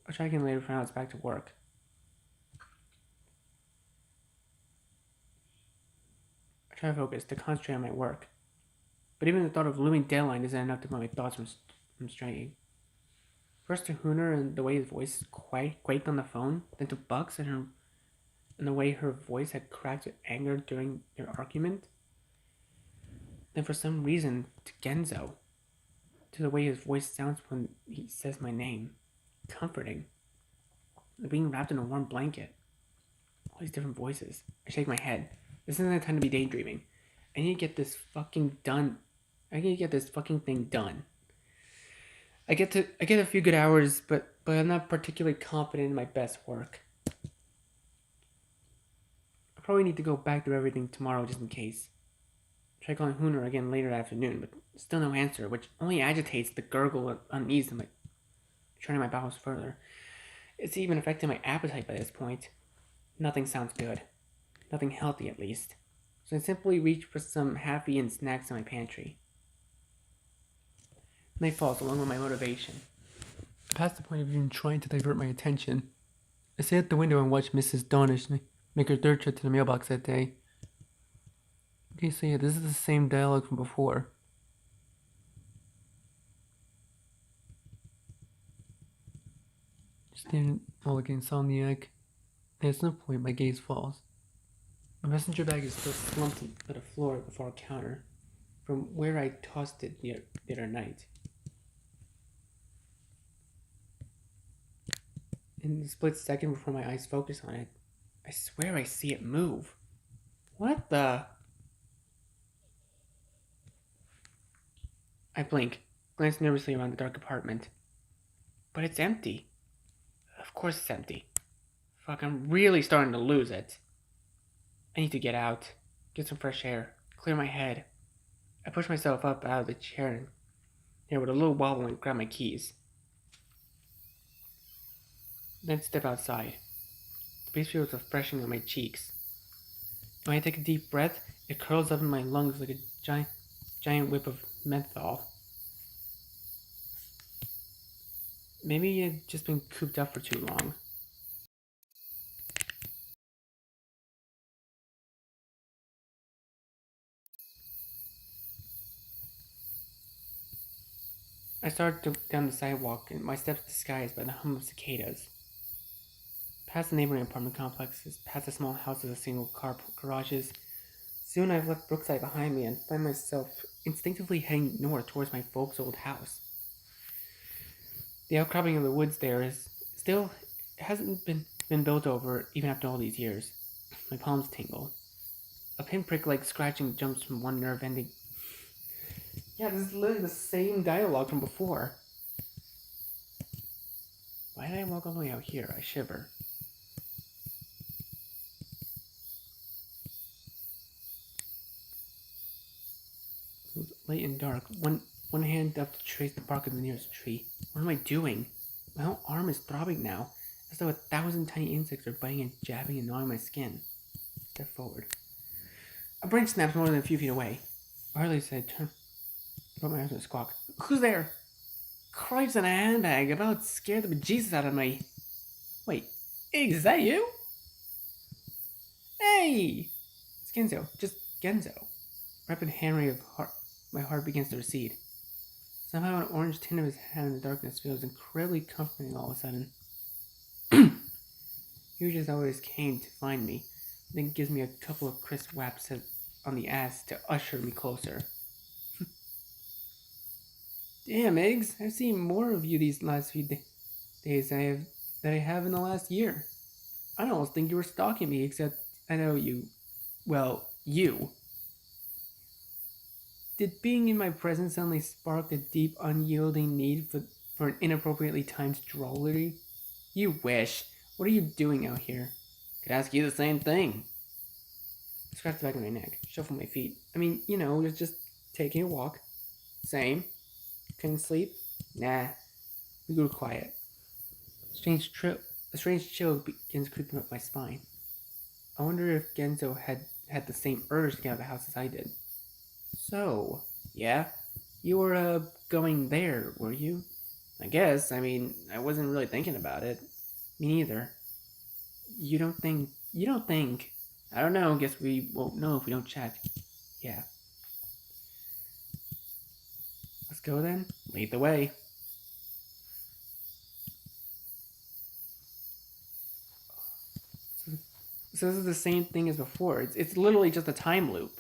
I'll try again later for now it's back to work. I try to focus, to concentrate on my work. But even the thought of looming deadline isn't enough to prevent my thoughts from straying. First to Hooner and the way his voice quaked on the phone, then to Bucks and the way her voice had cracked with anger during their argument. Then for some reason to Genzo, to the way his voice sounds when he says my name. Comforting. Like being wrapped in a warm blanket. All these different voices. I shake my head. This isn't the time to be daydreaming. I need to get this fucking done. I need to get this fucking thing done. I get a few good hours, but I'm not particularly confident in my best work. I probably need to go back through everything tomorrow just in case. Try calling Hooner again later that afternoon, but still no answer, which only agitates the gurgle of unease in my churning my bowels further. It's even affecting my appetite by this point. Nothing sounds good. Nothing healthy, at least. So I simply reach for some half-eaten snacks in my pantry. Night falls along with my motivation. Past the point of even trying to divert my attention, I sit at the window and watch Mrs. Donish make her third trip to the mailbox that day. Okay, so yeah, this is the same dialogue from before. Standing all like insomniac. And at some point, my gaze falls. My messenger bag is still slumped at the floor before a counter, from where I tossed it the other night. In the split second before my eyes focus on it, I swear I see it move. What the? I blink, glance nervously around the dark apartment. But it's empty. Of course it's empty. Fuck, I'm really starting to lose it. I need to get out, get some fresh air, clear my head. I push myself up out of the chair and here with a little wobble and grab my keys. Then step outside. The breeze feels refreshing on my cheeks. When I take a deep breath, it curls up in my lungs like a giant whip of menthol. Maybe I've just been cooped up for too long. I start down the sidewalk, and my steps disguised by the hum of cicadas. Past the neighboring apartment complexes, past the small houses of single-car garages, Soon I've left Brookside behind me and find myself instinctively heading north towards my folks' old house. The outcropping of the woods there is still hasn't been built over even after all these years. My palms tingle. A pinprick-like scratching jumps from one nerve ending. Yeah, this is literally the same dialogue from before. Why did I walk all the way out here? I shiver. It was late and dark. One hand up to trace the bark of the nearest tree. What am I doing? My whole arm is throbbing now, as though 1,000 tiny insects are biting and jabbing and gnawing my skin. Step forward. A branch snaps more than a few feet away. Harley said, turn. I put my arms in a squawk. Who's there? Cripes in a handbag. About scared the bejesus out of me. Wait, Iggs, is that you? Hey! It's Genzo. Just Genzo. Rapid hand rate of heart. My heart begins to recede. Somehow an orange tint of his head in the darkness feels incredibly comforting all of a sudden. He just always came to find me, then gives me a couple of crisp whaps on the ass to usher me closer. Damn, Eggs, I've seen more of you these last few days than I have in the last year. I almost think you were stalking me, except I know you. Well, you. Did being in my presence suddenly spark a deep, unyielding need for an inappropriately timed drollery? You wish. What are you doing out here? Could ask you the same thing. I scratch the back of my neck, shuffle my feet. I mean, just taking a walk. Same. Couldn't sleep? Nah. We grew quiet. A strange chill begins creeping up my spine. I wonder if Genzo had the same urge to get out of the house as I did. So, yeah, you were, going there, were you? I guess, I wasn't really thinking about it. Me neither. You don't think, I don't know, guess we won't know if we don't check. Yeah. Let's go then. Lead the way. So this is the same thing as before. It's literally just a time loop.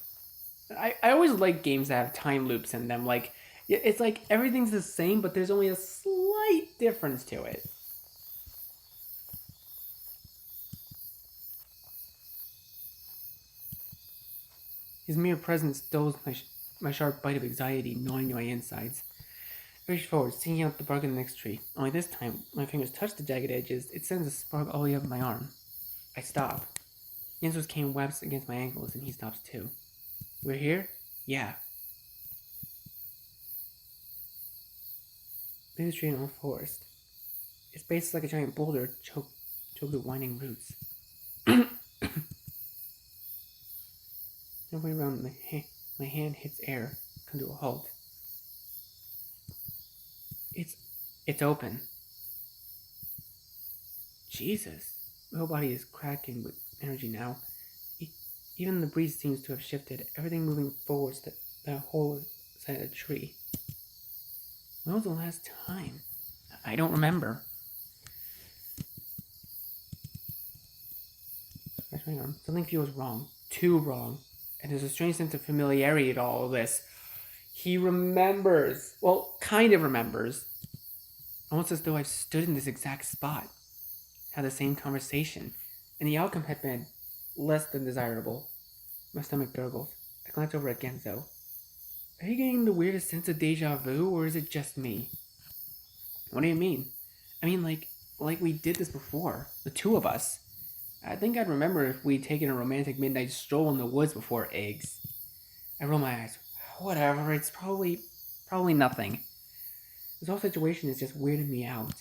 I always like games that have time loops in them. Like, it's like everything's the same, but there's only a slight difference to it. His mere presence dulls my sharp bite of anxiety gnawing my insides. I reach forward, seeking out the bark of the next tree. Only this time, my fingers touch the jagged edges. It sends a spark all the way up my arm. I stop. Genzo's cane whaps against my ankles, and he stops too. We're here? Yeah. Beneath the tree in an old forest. Its base is like a giant boulder choked with winding roots. Halfway around, my hand hits air, come to a halt. It's open. Jesus. My whole body is cracking with energy now. Even the breeze seems to have shifted, everything moving forwards to the whole side of the tree. When was the last time? I don't remember. Scratch my arm. Something feels wrong. Too wrong. And there's a strange sense of familiarity to all of this. He remembers. Well, kind of remembers. Almost as though I've stood in this exact spot. Had the same conversation. And the outcome had been less than desirable. My stomach gurgles. I glance over at Genzo. Are you getting the weirdest sense of deja vu, or is it just me? What do you mean? I mean, like we did this before. The two of us. I think I'd remember if we'd taken a romantic midnight stroll in the woods before Eggs. I roll my eyes. Whatever, it's probably nothing. This whole situation is just weirding me out.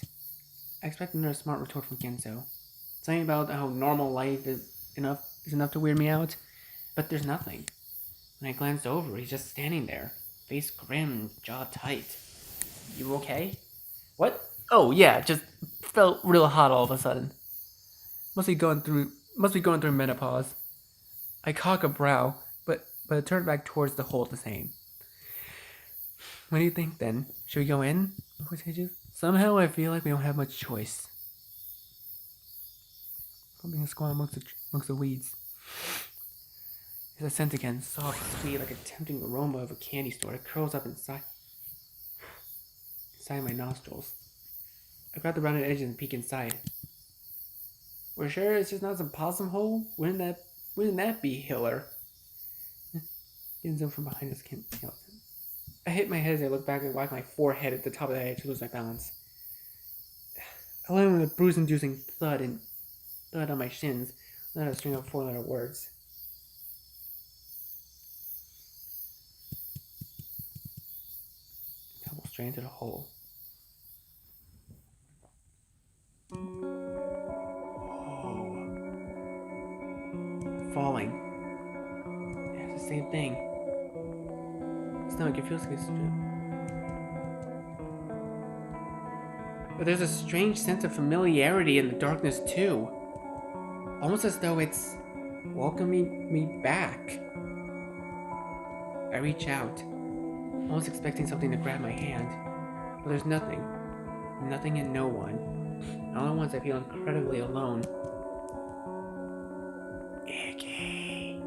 I expect another smart retort from Genzo. Something about how normal life is enough to weird me out, but there's nothing. When I glanced over, he's just standing there, face grim, jaw tight. You okay? What? Oh yeah, just felt real hot all of a sudden. Must be going through menopause. I cock a brow, but I turn back towards the hole the same. What do you think then? Should we go in? Somehow I feel like we don't have much choice. I'm being a squat amongst the weeds. There's a scent again, soft, sweet, like a tempting aroma of a candy store. It curls up inside my nostrils. I grab the rounded edge and peek inside. We're sure it's just not some possum hole? Wouldn't that be Hiller? Genzo from behind us can't yell at him. I hit my head as I look back and whack my forehead at the top of the edge to lose my balance. I land with a bruise-inducing thud on my shins, and then a string of 4-letter words. Tumble straight into the hole. Falling. It's the same thing. It's not like it feels like it's true. But there's a strange sense of familiarity in the darkness too. Almost as though it's welcoming me back. I reach out, almost expecting something to grab my hand, but there's nothing. Nothing and no one. And all at once I feel incredibly alone. Iggy.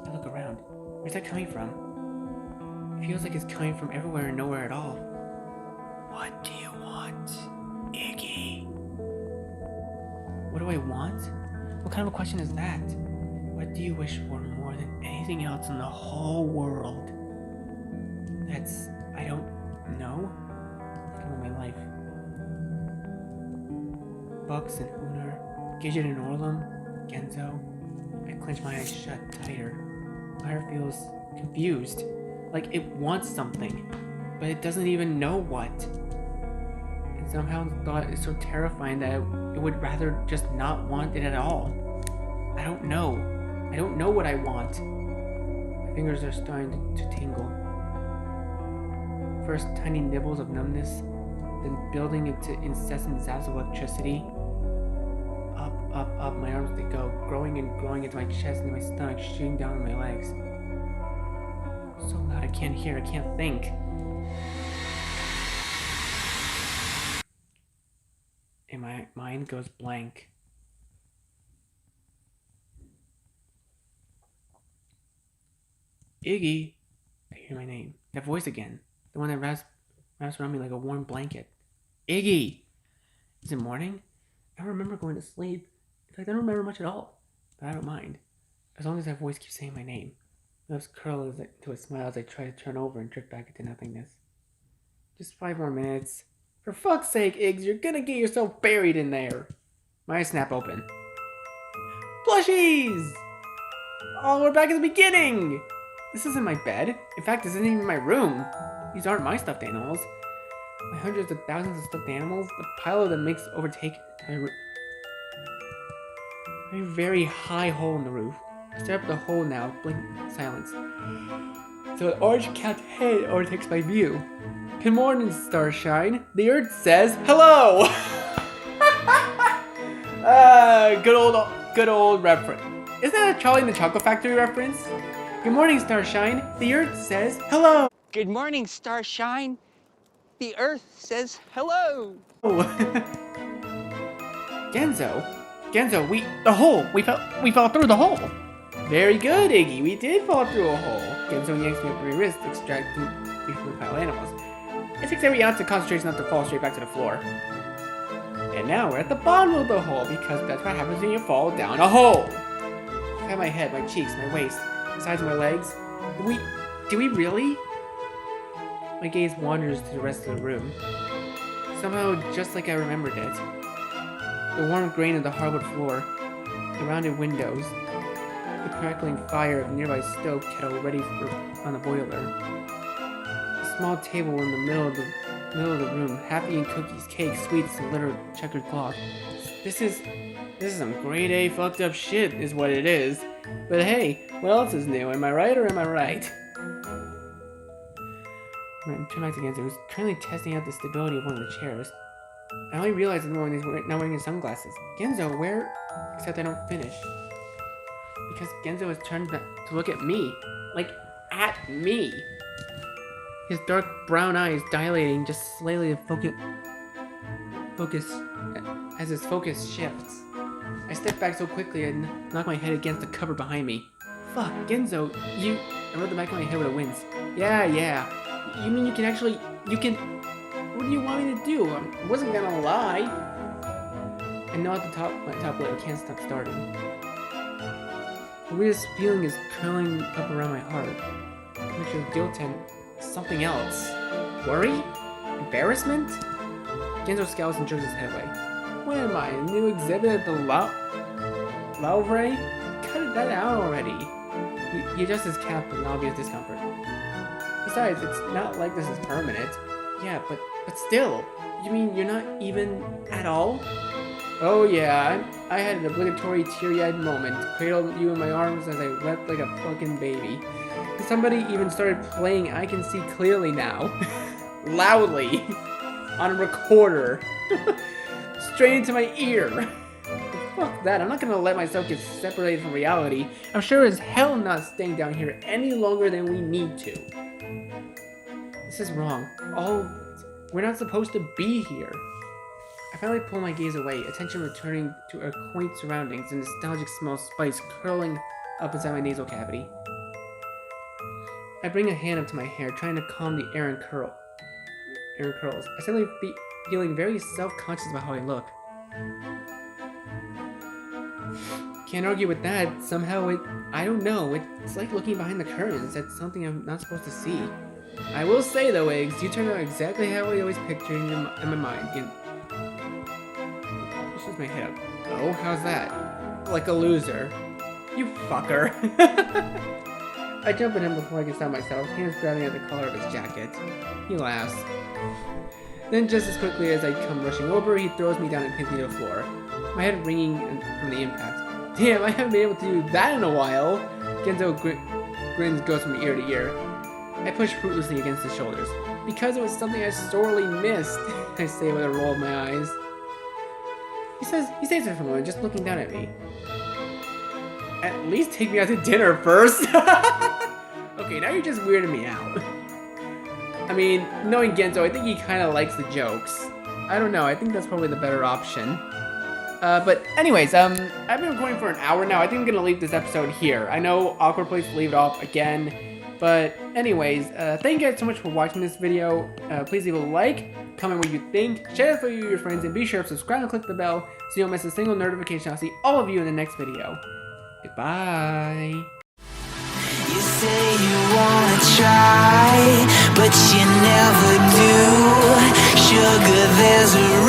I look around. Where's that coming from? It feels like it's coming from everywhere and nowhere at all. What do you want, Iggy? What do I want? What kind of a question is that? What do you wish for more than anything else in the whole world? I don't know. Come on, my life. Bucks and Uner, Gidget and Orlum, Genzo. I clench my eyes shut tighter. My heart feels confused, like it wants something, but it doesn't even know what. And somehow the thought is so terrifying that it would rather just not want it at all. I don't know. I don't know what I want. My fingers are starting to tingle. First tiny nibbles of numbness, then building into incessant zaps of electricity. Up, my arms they go, growing and growing into my chest and my stomach, shooting down on my legs. So loud I can't hear, I can't think. And my mind goes blank. Iggy! I hear my name. That voice again. The one that wraps around me like a warm blanket. Iggy! Is it morning? I don't remember going to sleep. In fact, I don't remember much at all. But I don't mind. As long as that voice keeps saying my name. My lips curl into a smile as I try to turn over and drift back into nothingness. Just 5 more minutes. For fuck's sake, Iggs, you're gonna get yourself buried in there. My eyes snap open. Plushies! Oh, we're back at the beginning! This isn't my bed. In fact, this isn't even my room. These aren't my stuffed animals. My hundreds of thousands of stuffed animals, the pile of them makes overtake a very high hole in the roof. I stare up the hole now, blinking in silence. So an orange cat's head overtakes my view. Good morning, Starshine. The Earth says hello. Good old reference. Isn't that a Charlie and the Chocolate Factory reference? Good morning, Starshine. The Earth says hello. Good morning, Starshine. The Earth says hello. Genzo, we fell through the hole. Very good, Iggy. We did fall through a hole. Genzo yanks me up my wrist, extracting me from the pile of animals. It takes every ounce of concentration not to fall straight back to the floor. And now we're at the bottom of the hole because that's what happens when you fall down a hole. I pat my head, my cheeks, my waist, the sides of my legs. Do we really? My gaze wanders to the rest of the room. Somehow, just like I remembered it. The warm grain of the hardwood floor, the rounded windows, the crackling fire of the nearby stove kettle ready on the boiler. A small table in the middle of the room, happy in cookies, cakes, sweets, and littered checkered cloth. This is some grade A fucked up shit, is what it is. But hey, what else is new? Am I right or am I right? I turned back to Genzo, who's currently testing out the stability of one of the chairs. I only realized that he's not wearing his sunglasses. Genzo, where? Except I don't finish. Because Genzo has turned to look at me. Like, at me. His dark brown eyes dilating just slightly to focus as his focus shifts. I step back so quickly and knock my head against the cover behind me. Fuck, Genzo, you... I rubbed the back of my head with a wince. Yeah. You mean you can actually... You can... What do you want me to do? I wasn't gonna lie. I know at the top, my top lip can't stop starting. The weirdest feeling is curling up around my heart. A mixture of guilt and something else. Worry? Embarrassment? Genzo scowls and jerks his head away. What am I, a new exhibit at the Louvre? Cut that out already. He adjusts his cap in obvious discomfort. Besides, it's not like this is permanent. Yeah, but still. You mean you're not even at all? Oh yeah, I had an obligatory teary-eyed moment. Cradled you in my arms as I wept like a fucking baby. Somebody even started playing I Can See Clearly Now. Loudly. On a recorder. Straight into my ear. Fuck that, I'm not gonna let myself get separated from reality. I'm sure as hell not staying down here any longer than we need to. This is wrong. We're not supposed to be here. I finally pull my gaze away, attention returning to our quaint surroundings, and nostalgic smell of spice curling up inside my nasal cavity. I bring a hand up to my hair, trying to calm the errant curls. I suddenly feeling very self-conscious about how I look. Can't argue with that. Somehow I don't know, it's like looking behind the curtains at something I'm not supposed to see. I will say though, Eggs, you turned out exactly how I always pictured in my mind. Pushes my head up. Oh, how's that? Like a loser. You fucker. I jump at him before I can stop myself, hands grabbing at the collar of his jacket. He laughs. Then just as quickly as I come rushing over, he throws me down and pins me to the floor. My head ringing from the impact. Damn, I haven't been able to do that in a while. Genzo grins goes from ear to ear. I push fruitlessly against his shoulders. Because it was something I sorely missed, I say with a roll of my eyes. He stays there for a moment, just looking down at me. At least take me out to dinner first. Okay, now you're just weirding me out. I mean, knowing Genzo, I think he kind of likes the jokes. I don't know, I think that's probably the better option. But anyways, I've been recording for an hour now. I think I'm gonna leave this episode here. I know, awkward place to leave it off again. But anyways, thank you guys so much for watching this video. Please leave a like, comment what you think, share it with your friends, and be sure to subscribe and click the bell so you don't miss a single notification. I'll see all of you in the next video. Goodbye. You say you wanna try, but you never do. Sugar, there's a